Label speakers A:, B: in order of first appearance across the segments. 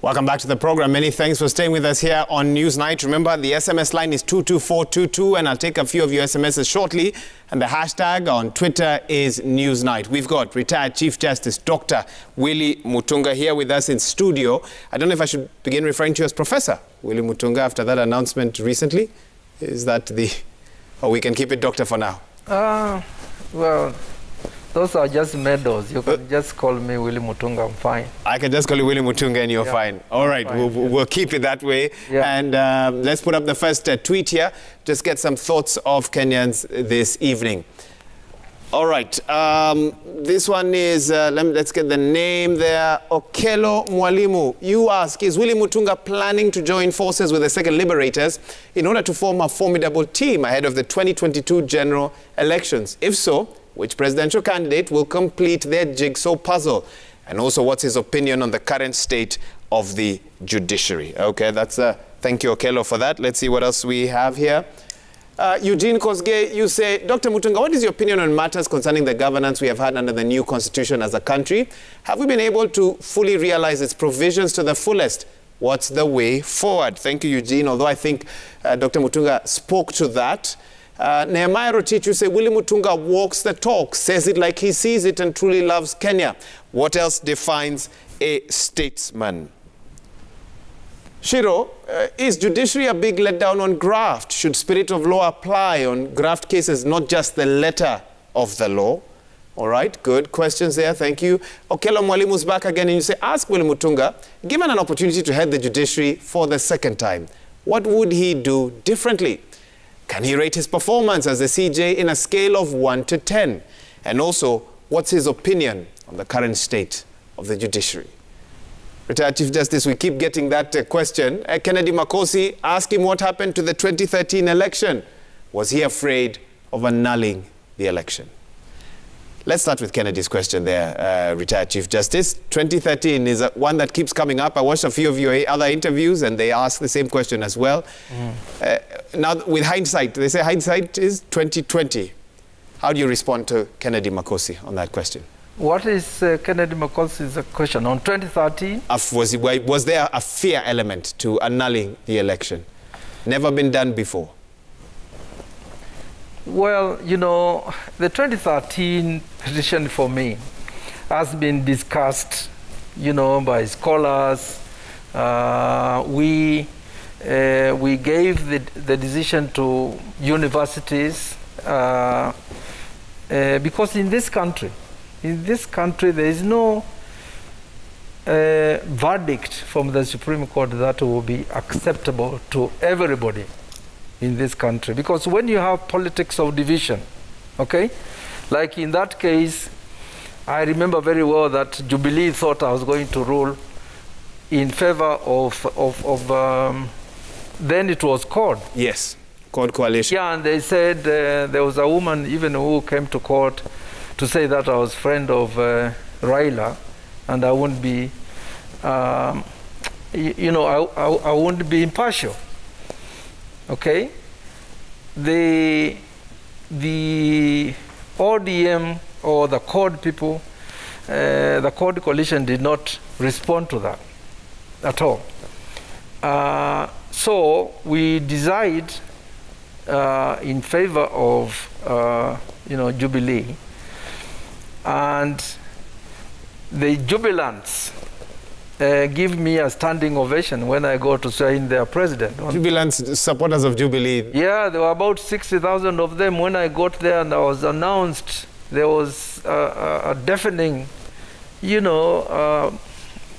A: Welcome back to the program. Many thanks for staying with us here on Newsnight. Remember, the SMS line is 22422, and I'll take a few of your SMSs shortly. And the hashtag on Twitter is Newsnight. We've got retired Chief Justice Dr. Willy Mutunga here with us in studio. I don't know if I should begin referring to you as Professor Willy Mutunga after that announcement recently. Is that the... or we can keep it Doctor for now?
B: Well... those are just medals. You can just call me Willy Mutunga, I'm fine. I
A: can just call you Willy Mutunga and you're fine. All right, we'll keep it that way. Yeah. And let's put up the first tweet here. Just get some thoughts of Kenyans this evening. All right, this one is, let's get the name there. Okelo Mwalimu. You ask, is Willy Mutunga planning to join forces with the Second Liberators in order to form a formidable team ahead of the 2022 general elections? If so, which presidential candidate will complete their jigsaw puzzle? And also, what's his opinion on the current state of the judiciary? Okay, that's thank you, Okelo, for that. Let's see what else we have here. Eugene Kosgei, you say, Dr. Mutunga, what is your opinion on matters concerning the governance we have had under the new constitution as a country? Have we been able to fully realize its provisions to the fullest? What's the way forward? Thank you, Eugene, although I think Dr. Mutunga spoke to that. Nehemiah Rotich, you say, Willy Mutunga walks the talk, says it like he sees it and truly loves Kenya. What else defines a statesman? Shiro, is judiciary a big letdown on graft? Should spirit of law apply on graft cases, not just the letter of the law? All right, good questions there, thank you. Okelo Mwalimu's back again, and you say, ask Willy Mutunga, given an opportunity to head the judiciary for the second time, what would he do differently? Can he rate his performance as a CJ in a scale of 1 to 10? And also, what's his opinion on the current state of the judiciary? Retired Chief Justice, we keep getting that question. Kennedy Makosi, ask him what happened to the 2013 election. Was he afraid of annulling the election? Let's start with Kennedy's question there, Retired Chief Justice. 2013 is one that keeps coming up. I watched a few of your other interviews and they ask the same question as well. Now, with hindsight, they say hindsight is 2020. How do you respond to Kennedy Makosi on that question?
B: What is Kennedy Makosi's question on 2013?
A: Was there a fear element to annulling the election? Never been done before.
B: Well, you know, the 2013 petition for me has been discussed, you know, by scholars. We gave the decision to universities because in this country there is no verdict from the Supreme Court that will be acceptable to everybody in this country, because when you have politics of division, okay, like in that case, I remember very well that Jubilee thought I was going to rule in favor of then it was CORD.
A: Yes, CORD coalition.
B: Yeah, and they said there was a woman even who came to court to say that I was friend of Raila, and I wouldn't be, you know, I wouldn't be impartial. Okay, the ODM or the CORD people, the CORD coalition did not respond to that at all. So we decide in favor of you know, Jubilee, and the jubilants give me a standing ovation when I go to sign their president.
A: Jubilants, supporters of Jubilee.
B: Yeah, there were about 60,000 of them. When I got there and I was announced, there was a deafening, you know,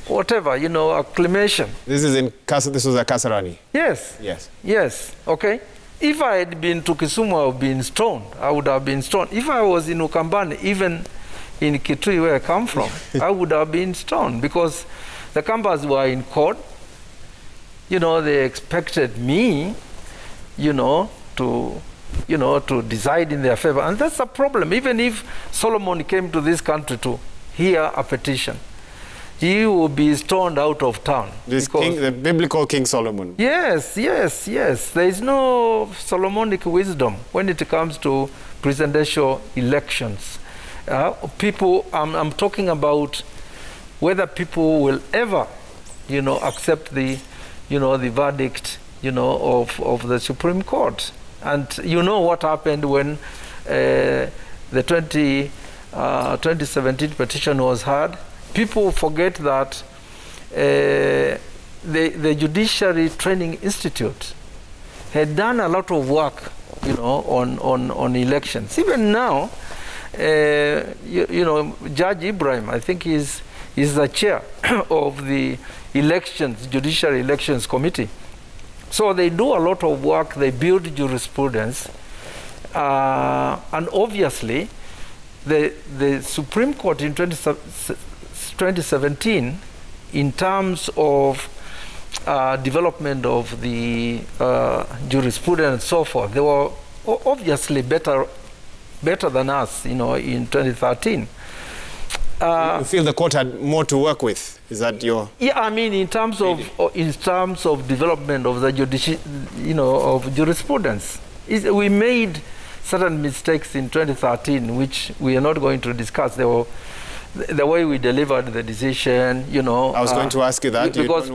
B: whatever, you know, acclamation.
A: This was at Kasarani?
B: Yes.
A: Yes.
B: Yes, okay. If I had been to Kisumu, I would have been stoned. I would have been stoned. If I was in Ukambani, even in Kitui, where I come from, I would have been stoned, because the Kambas were in court. You know, they expected me, you know, to decide in their favor. And that's a problem. Even if Solomon came to this country to hear a petition, he will be stoned out of town.
A: This king, the biblical King Solomon.
B: Yes, yes, yes. There is no Solomonic wisdom when it comes to presidential elections. I'm talking about whether people will ever, accept the, the verdict, of the Supreme Court. And you know what happened when the 2017 petition was heard. People forget that the Judiciary Training Institute had done a lot of work, on elections. Even now, Judge Ibrahim, I think is the chair of the Judiciary Elections Committee. So they do a lot of work, they build jurisprudence, and obviously the Supreme Court in 2017, in terms of development of the jurisprudence and so forth, they were obviously better than us, in 2013.
A: You feel the court had more to work with? Is that your? Yeah,
B: I mean, in terms of development of the of jurisprudence, we made certain mistakes in 2013, which we are not going to discuss. The way we delivered the decision, I
A: was going to ask you that.
B: Because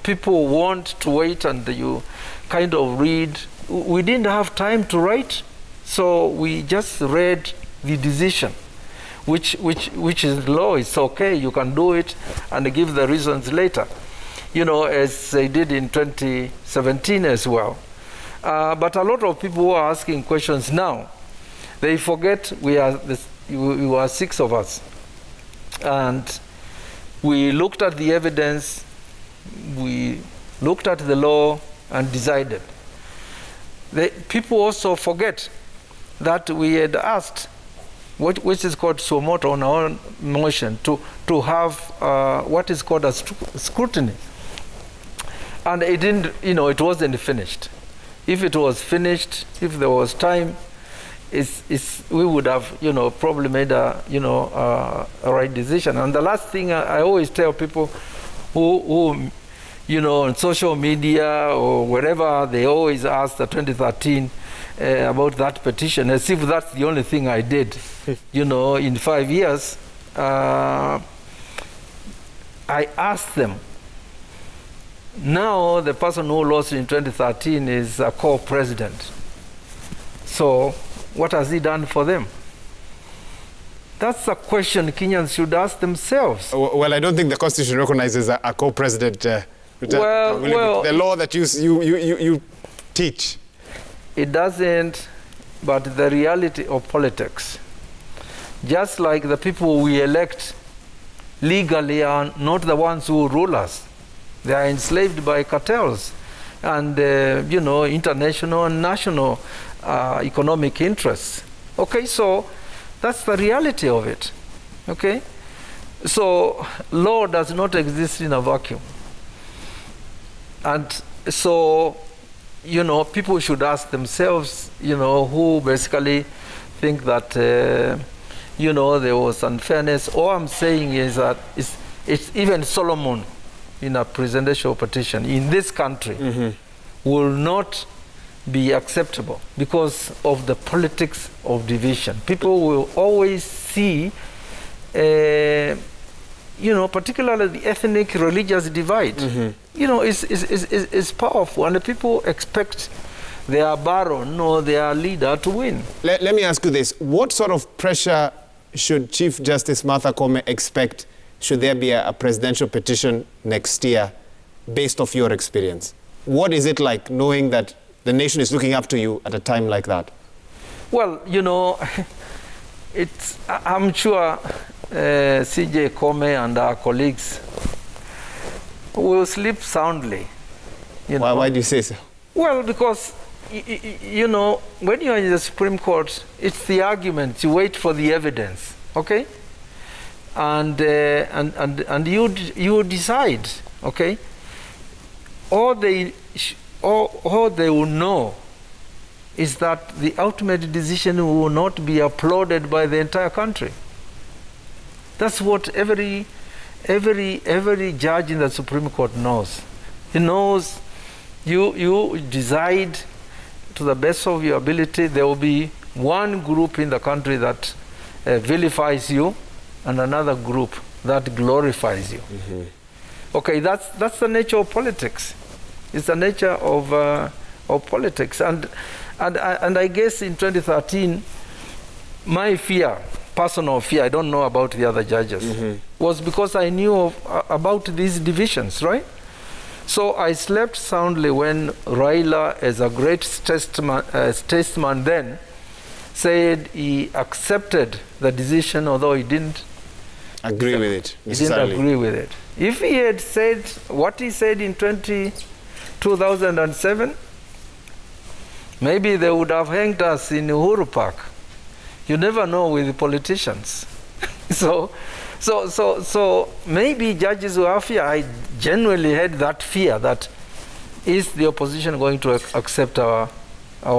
B: people want to wait and you kind of read. We didn't have time to write, so we just read the decision. Which is law, it's okay, you can do it and give the reasons later, as they did in 2017 as well. But a lot of people who are asking questions now, they forget we were 6 of us. And we looked at the evidence, we looked at the law and decided. People also forget that we had asked, which is called Suomoto on our motion, to have what is called a scrutiny. And it didn't, it wasn't finished. If it was finished, if there was time, we would have, probably made a right decision. And the last thing I always tell people who on social media or wherever, they always ask the 2013 about that petition, as if that's the only thing I did, in 5 years. I asked them, now the person who lost in 2013 is a co-president. So what has he done for them? That's a question Kenyans should ask themselves.
A: Well, I don't think the Constitution recognizes a co-president. The law that you teach.
B: It doesn't, but the reality of politics, just like the people we elect legally are not the ones who rule us. They are enslaved by cartels and, international and national economic interests. Okay, so that's the reality of it. Okay? So law does not exist in a vacuum. And so, people should ask themselves, who basically think that, there was unfairness. All I'm saying is that it's even Solomon in a presidential petition in this country will not be acceptable because of the politics of division. People will always see, particularly the ethnic religious divide. Is powerful, and the people expect their baron or their leader to win.
A: Let me ask you this. What sort of pressure should Chief Justice Martha Koome expect should there be a presidential petition next year based off your experience? What is it like knowing that the nation is looking up to you at a time like that?
B: Well, I'm sure CJ Koome and our colleagues will sleep soundly.
A: Why do you say so?
B: Well, because, when you're in the Supreme Court, it's the argument. You wait for the evidence, okay? And you decide, okay? All they will know is that the ultimate decision will not be applauded by the entire country. That's what every judge in the Supreme Court knows. He knows you decide to the best of your ability. There will be one group in the country that vilifies you and another group that glorifies you. Okay, that's the nature of politics. It's the nature of politics. And I guess in 2013, my fear, personal fear, I don't know about the other judges, was because I knew about these divisions, right? So I slept soundly when Raila, as a great statesman then, said he accepted the decision, although he didn't
A: agree with it.
B: He didn't agree with it. If he had said what he said in 2007, maybe they would have hanged us in Uhuru Park. You never know with the politicians. So maybe judges who have fear. I genuinely had that fear that is the opposition going to accept our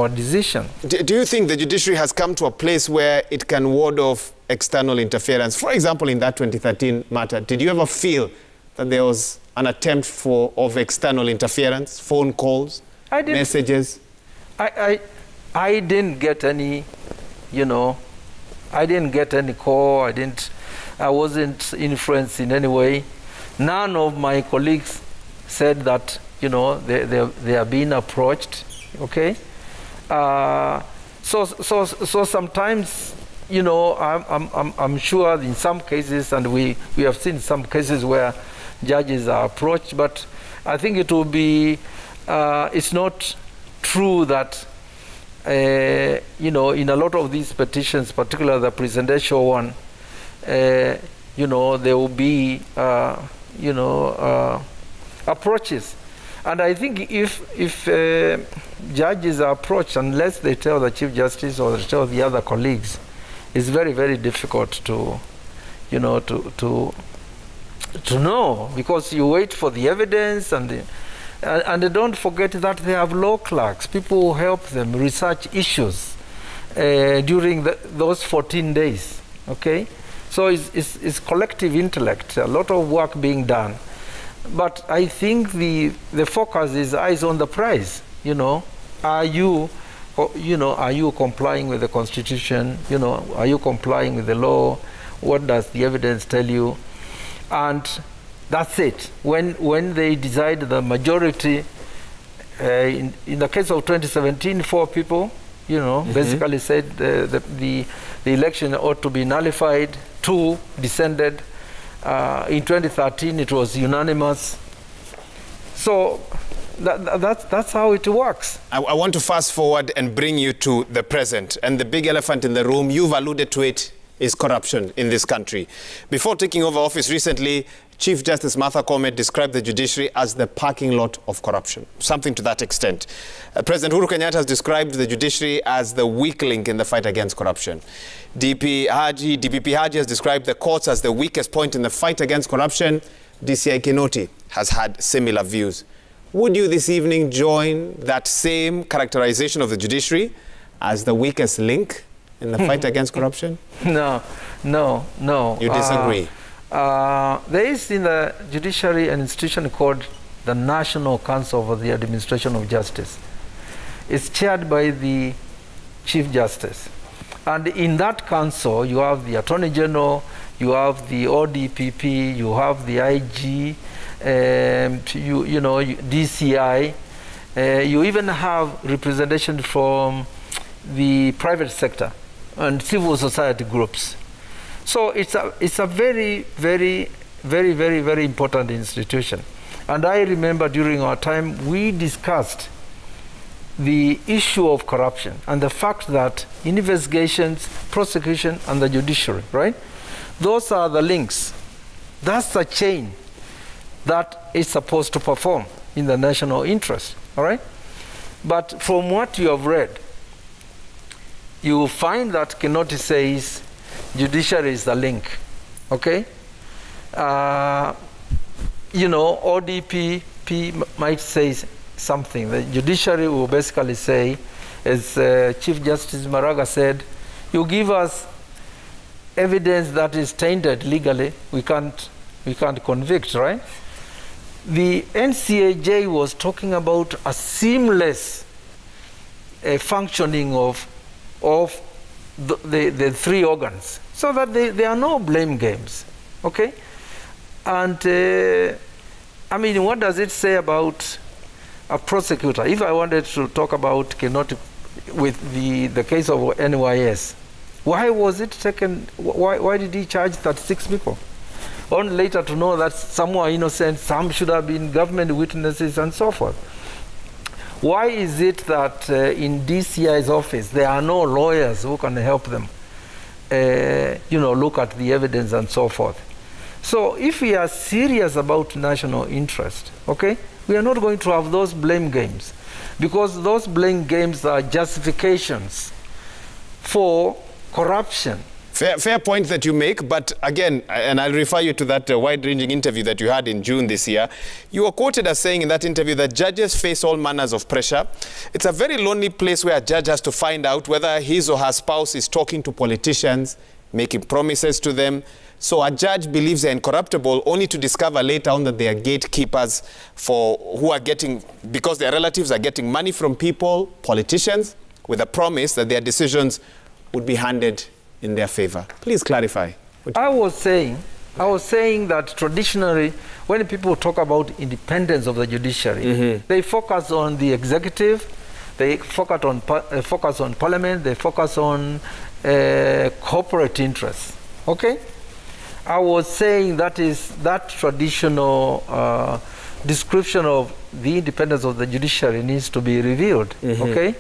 B: decision.
A: Do you think the judiciary has come to a place where it can ward off external interference? For example, in that 2013 matter, did you ever feel that there was an attempt of external interference, phone calls, messages?
B: I didn't get any, I didn't get any call. I wasn't influenced in any way. None of my colleagues said that, they are being approached, okay? So sometimes, I'm sure in some cases, and we have seen some cases where judges are approached, but I think it will be, it's not true that, in a lot of these petitions, particularly the presidential one, there will be, approaches. And I think if judges are approached, unless they tell the Chief Justice or they tell the other colleagues, it's very, very difficult to know, because you wait for the evidence, and don't forget that they have law clerks, people who help them research issues during those 14 days, okay? So it's collective intellect, a lot of work being done. But I think the focus is eyes on the prize. Are you complying with the Constitution? Are you complying with the law? What does the evidence tell you? And that's it. When they decide, the majority, in the case of 2017, 4 people, basically said the election ought to be nullified. 2 descended. In 2013, it was unanimous. So that's how it works.
A: I want to fast forward and bring you to the present. And the big elephant in the room, you've alluded to it, is corruption in this country. Before taking over office recently, Chief Justice Martha Koome described the judiciary as the parking lot of corruption, something to that extent. President Uhuru Kenyatta has described the judiciary as the weak link in the fight against corruption. DPP Haji has described the courts as the weakest point in the fight against corruption. DCI Kinoti has had similar views. Would you this evening join that same characterization of the judiciary as the weakest link in the fight against corruption?
B: No.
A: You disagree?
B: There is in the judiciary an institution called the National Council for the Administration of Justice. It's chaired by the Chief Justice. And in that council, you have the Attorney General, you have the ODPP, you have the IG, DCI. You even have representation from the private sector and civil society groups. So it's a very, very, very, very, very important institution. And I remember during our time, we discussed the issue of corruption and the fact that investigations, prosecution, and the judiciary, right? Those are the links. That's the chain that is supposed to perform in the national interest, all right? But from what you have read, you will find that Kinoti says judiciary is the link, okay? ODPP might say something. The judiciary will basically say, as Chief Justice Maraga said, you give us evidence that is tainted legally, we can't convict, right? The NCAJ was talking about a seamless functioning of the 3 organs, so that there are no blame games, okay? And I mean, what does it say about a prosecutor? If I wanted to talk about Kinoti with the case of NYS, why was it taken? Why did he charge 36 people? Only later to know that some were innocent, some should have been government witnesses, and so forth. Why is it that in DCI's office there are no lawyers who can help them, look at the evidence and so forth? So if we are serious about national interest, okay, we are not going to have those blame games, because those blame games are justifications for corruption.
A: Fair point that you make, but again, and I'll refer you to that wide-ranging interview that you had in June this year. You were quoted as saying in that interview that judges face all manners of pressure. It's a very lonely place where a judge has to find out whether his or her spouse is talking to politicians, making promises to them. So a judge believes they're incorruptible, only to discover later on that they are gatekeepers who are getting, because their relatives are getting money from people, politicians, with a promise that their decisions would be handed in their favor. Please clarify.
B: I was saying that traditionally, when people talk about independence of the judiciary, they focus on the executive, they focus on parliament, they focus on corporate interests. Okay? I was saying that traditional description of the independence of the judiciary needs to be revealed. Okay?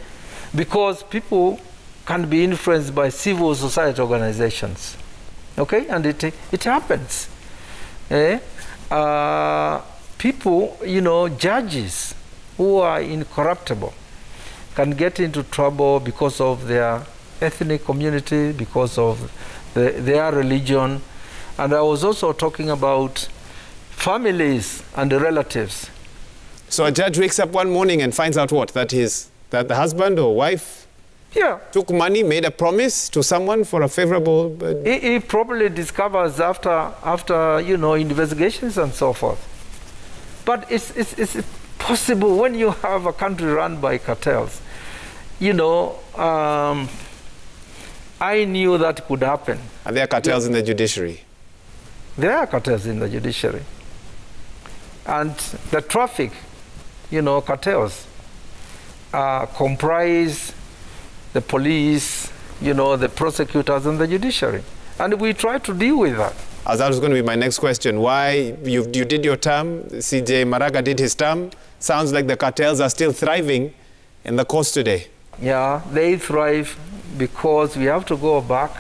B: Because people can be influenced by civil society organizations, okay, and it happens. People, judges who are incorruptible can get into trouble because of their ethnic community, because of their religion, and I was also talking about families and the relatives.
A: So a judge wakes up one morning and finds out what? That the husband or wife took money, made a promise to someone for a favorable...
B: He probably discovers after investigations and so forth. But it's possible when you have a country run by cartels. I knew that could happen.
A: Are there cartels in the judiciary?
B: There are cartels in the judiciary. And the traffic, cartels comprise the police, the prosecutors and the judiciary. And we try to deal with that.
A: As that was going to be my next question. Why you did your term, CJ Maraga did his term. Sounds like the cartels are still thriving in the courts today.
B: Yeah, they thrive because we have to go back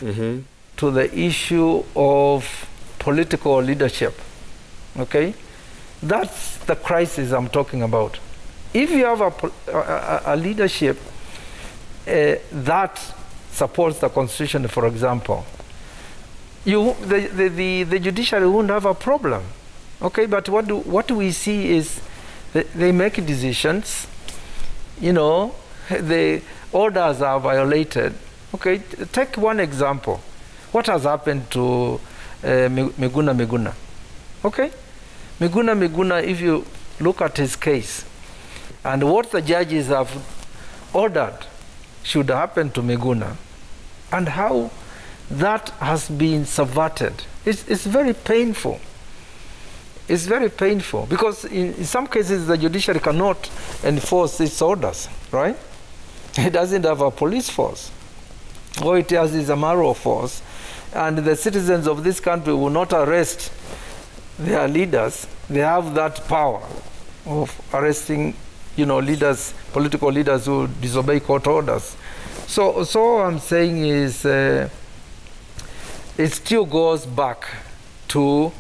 B: to the issue of political leadership. Okay? That's the crisis I'm talking about. If you have a leadership that supports the Constitution, for example, the judiciary won't have a problem. Okay, but what we see is they make decisions, the orders are violated. Okay, take one example. What has happened to Miguna? Okay, Miguna, if you look at his case, and what the judges have ordered should happen to Miguna, and how that has been subverted. It's very painful. It's very painful because in some cases the judiciary cannot enforce its orders, right? It doesn't have a police force. All it has is a moral force, and the citizens of this country will not arrest their leaders. They have that power of arresting leaders, political leaders who disobey court orders. So what I'm saying is it still goes back to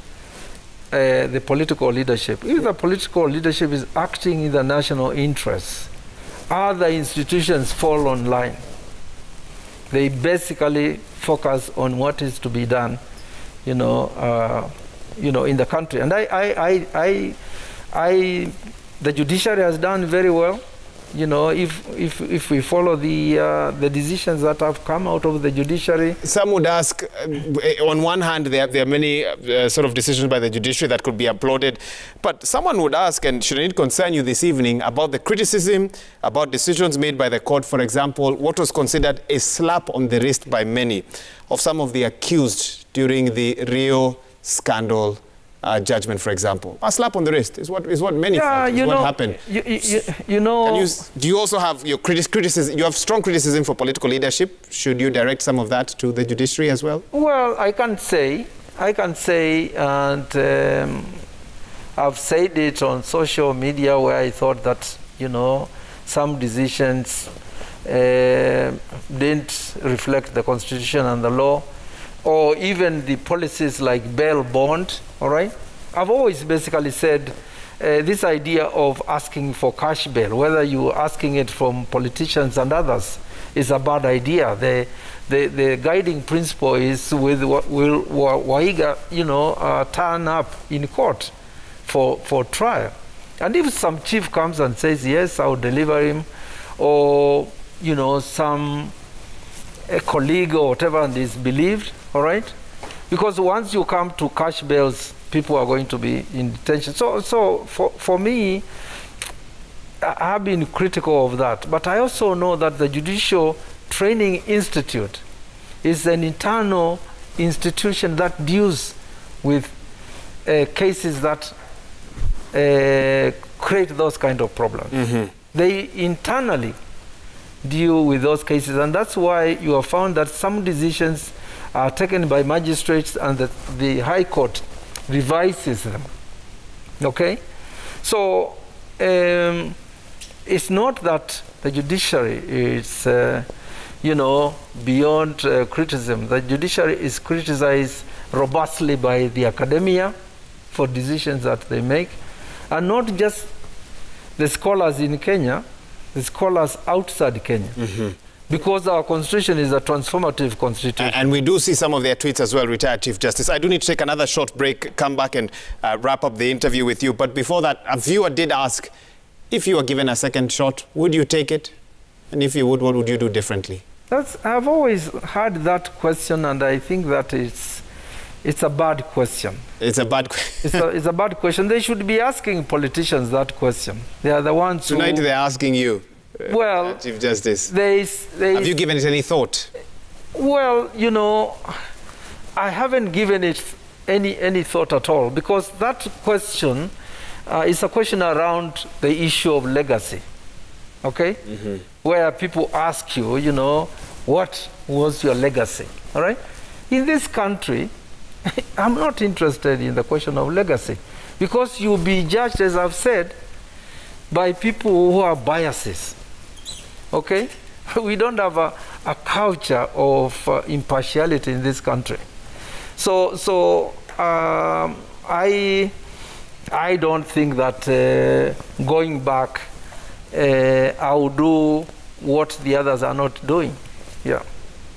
B: the political leadership. If the political leadership is acting in the national interest, other institutions fall on line. They basically focus on what is to be done, in the country. And the judiciary has done very well. If we follow the decisions that have come out of the judiciary.
A: Some would ask, on one hand, there are many sort of decisions by the judiciary that could be applauded, but someone would ask, and shouldn't it concern you this evening, about the criticism, about decisions made by the court, for example, what was considered a slap on the wrist by many of some of the accused during the Rio scandal judgment, for example. A slap on the wrist is what many felt, is what happened.
B: You know...
A: do you also have your criticism? You have strong criticism for political leadership. Should you direct some of that to the judiciary as well?
B: Well, I can say, and I've said it on social media where I thought that, you know, some decisions didn't reflect the Constitution and the law, or even the policies like bail bond, all right? I've always basically said this idea of asking for cash bail, whether you're asking it from politicians and others, is a bad idea. The guiding principle is with what will Waiga, you know, turn up in court for trial. And if some chief comes and says, yes, I'll deliver him, or, you know, a colleague or whatever and is believed, all right? Because once you come to cash bails, people are going to be in detention. So for me, I have been critical of that. But I also know that the Judicial Training Institute is an internal institution that deals with cases that create those kind of problems. Mm-hmm. They internally deal with those cases, and that's why you have found that some decisions are taken by magistrates and the High Court revises them. Okay? So it's not that the judiciary is, you know, beyond criticism. The judiciary is criticized robustly by the academia for decisions that they make, and not just the scholars in Kenya, the scholars outside Kenya. Mm-hmm. Because our constitution is a transformative constitution.
A: And we do see some of their tweets as well, retired Chief Justice. I do need to take another short break, come back and wrap up the interview with you. But before that, a viewer did ask, if you were given a second shot, would you take it? And if you would, what would you do differently?
B: I've always had that question, and I think that it's a bad question.
A: It's a bad question.
B: It's a bad question. They should be asking politicians that question. They are the ones who...
A: Tonight they're asking you.
B: Well,
A: Chief Justice,
B: have
A: you given it any thought?
B: Well, you know, I haven't given it any thought at all, because that question is a question around the issue of legacy, okay? Mm-hmm. Where people ask you, you know, what was your legacy, all right? In this country, I'm not interested in the question of legacy, because you'll be judged, as I've said, by people who are biases. Okay? We don't have a culture of impartiality in this country. So I don't think that going back, I will do what the others are not doing. Yeah.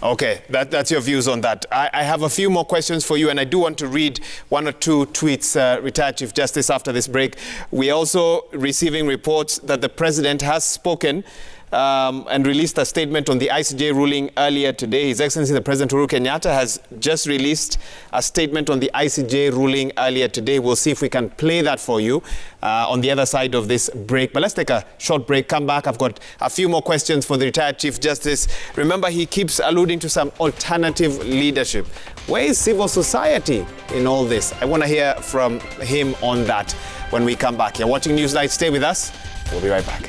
A: Okay, that's your views on that. I have a few more questions for you, and I do want to read one or two tweets, retired Chief Justice, after this break. We're also receiving reports that the President has spoken and released a statement on the ICJ ruling earlier today. His Excellency the President Uhuru Kenyatta has just released a statement on the ICJ ruling earlier today. We'll see if we can play that for you on the other side of this break. But let's take a short break, come back. I've got a few more questions for the retired Chief Justice. Remember, he keeps alluding to some alternative leadership. Where is civil society in all this? I want to hear from him on that when we come back. You're watching Newsnight. Stay with us. We'll be right back.